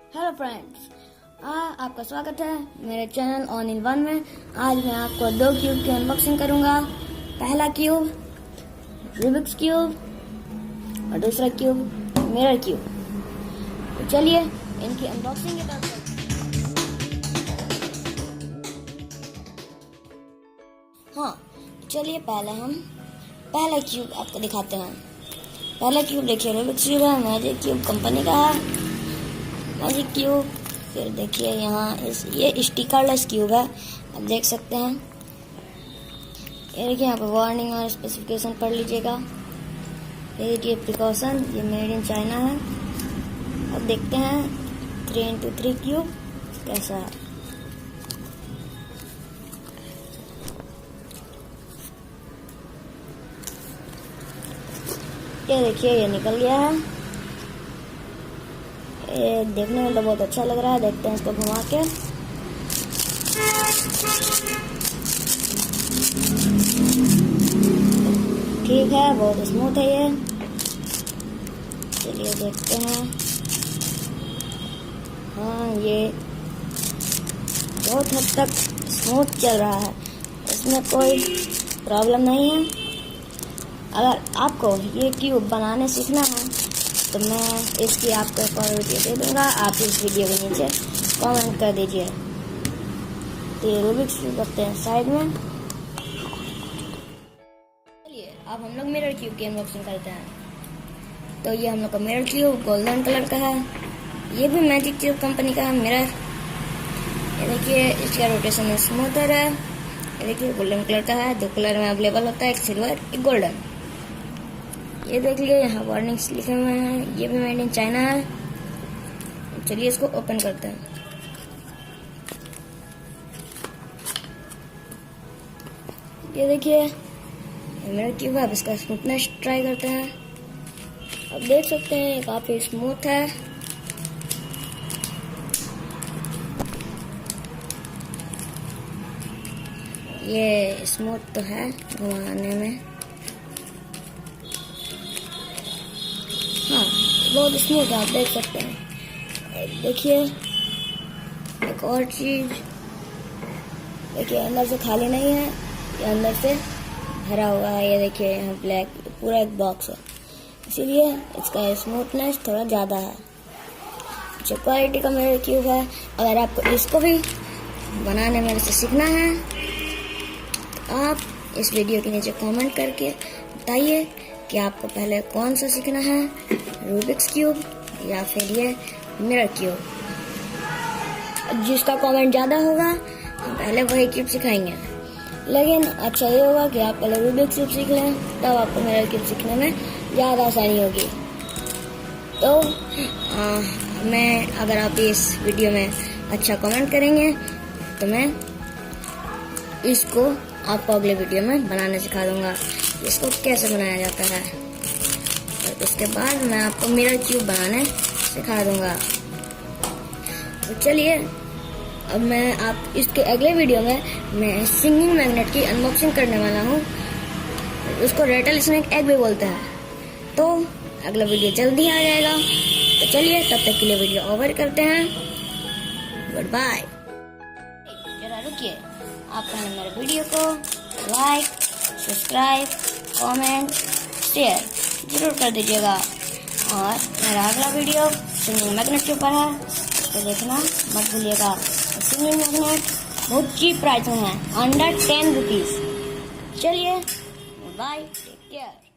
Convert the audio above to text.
Hello friends, आपका स्वागत है मेरे चैनल ऑन इन वन में। आज मैं आपको दो क्यूब की अनबॉक्सिंग करूंगा। पहला क्यूब रूबिक्स क्यूब और दूसरा क्यूब मिरर क्यूब। तो चलिए इनकी अनबॉक्सिंग की तरफ चलते हैं। हाँ, चलिए पहले हम पहला क्यूब आपको दिखाते हैं। पहला क्यूब देखिए रूबिक्स क्यूब है, मैजिक क्यूब कंपनी का है, मैजिक क्यूब। फिर देखिए यहाँ ये स्टिकरलेस क्यूब है, आप देख सकते हैं। ये देखिए यहाँ पर वार्निंग और स्पेसिफिकेशन पढ़ लीजिएगा। ये देखिए प्रिकॉशन, ये मेड इन चाइना है। अब देखते हैं 3x3 क्यूब कैसा है। ये देखिए ये निकल गया है। ये देखने में तो बहुत अच्छा लग रहा है। देखते हैं इसको घुमा के। ठीक है, बहुत स्मूथ है ये। चलिए देखते हैं। हाँ, ये बहुत हद तक स्मूथ चल रहा है, इसमें कोई प्रॉब्लम नहीं है। अगर आपको ये क्यूब बनाने सीखना है तो मैं इसकी आपको एक और वीडियो दे दूंगा, आप इस वीडियो के नीचे कमेंट कर दीजिए। तो ये रूबिक्स क्यूब रखते हैं साइड में। चलिए अब हम लोग मिरर क्यूब की अनबॉक्सिंग करते हैं। तो ये हम लोग का मिरर क्यूब गोल्डन कलर का है। ये भी मैजिक क्यूब कंपनी का है मिरर। ये देखिए इसका रोटेशन स्मूथर है। ये देखिए गोल्डन कलर का है, दो कलर में अवेलेबल होता है, एक सिल्वर एक गोल्डन। ये देख लिए यहाँ वार्निंग्स लिखे हुए हैं। ये भी मेड इन चाइना है। चलिए इसको ओपन करते हैं। ये देखिए मेरा क्यूब है। अब इसका स्मूथनेस ट्राई करते हैं। अब देख सकते हैं ये काफी स्मूथ है। ये स्मूथ तो है घुमाने में। हाँ, बहुत स्मूथ है, आप देख सकते हैं। देखिए एक और चीज, देखिए अंदर से खाली नहीं है, ये अंदर से भरा हुआ है। ये देखिए यहाँ ब्लैक पूरा एक बॉक्स है, इसीलिए इसका स्मूथनेस थोड़ा ज़्यादा है। जो क्वालिटी का मेरा क्यूब है। अगर आपको इसको भी बनाने में से सीखना है तो आप इस वीडियो के नीचे कमेंट करके बताइए कि आपको पहले कौन सा सीखना है, रूबिक्स क्यूब या फिर ये मिरर क्यूब। जिसका कमेंट ज़्यादा होगा हम पहले वही क्यूब सिखाएंगे। लेकिन अच्छा ये होगा कि आप पहले रूबिक्स क्यूब सीख लें, तब आपको मिरर क्यूब सीखने में ज़्यादा आसानी होगी। तो अगर आप इस वीडियो में अच्छा कमेंट करेंगे तो मैं इसको आपको अगले वीडियो में बनाने सिखा दूंगा, इसको कैसे बनाया जाता है। और उसके बाद मैं आपको मिरर क्यूब बनाने सिखा दूंगा। तो चलिए अब मैं इसके अगले वीडियो में मैं सिंगिंग मैग्नेट की अनबॉक्सिंग करने वाला हूँ। उसको रेटल स्नेक एग भी बोलते हैं। तो अगला वीडियो जल्दी आ जाएगा। तो चलिए तब तक के लिए वीडियो ओवर करते हैं। Good bye. जरा रुकिए, आप पहले मेरे वीडियो को लाइक, सब्सक्राइब, कमेंट, शेयर जरूर कर दीजिएगा। और मेरा अगला वीडियो सिंगिंग मैग्नेट के ऊपर है, तो देखना मत भूलिएगा। सिंगिंग मैग्नेट बहुत चीप प्राइस में है, अंडर 10 रुपीज। चलिए बाय, टेक केयर।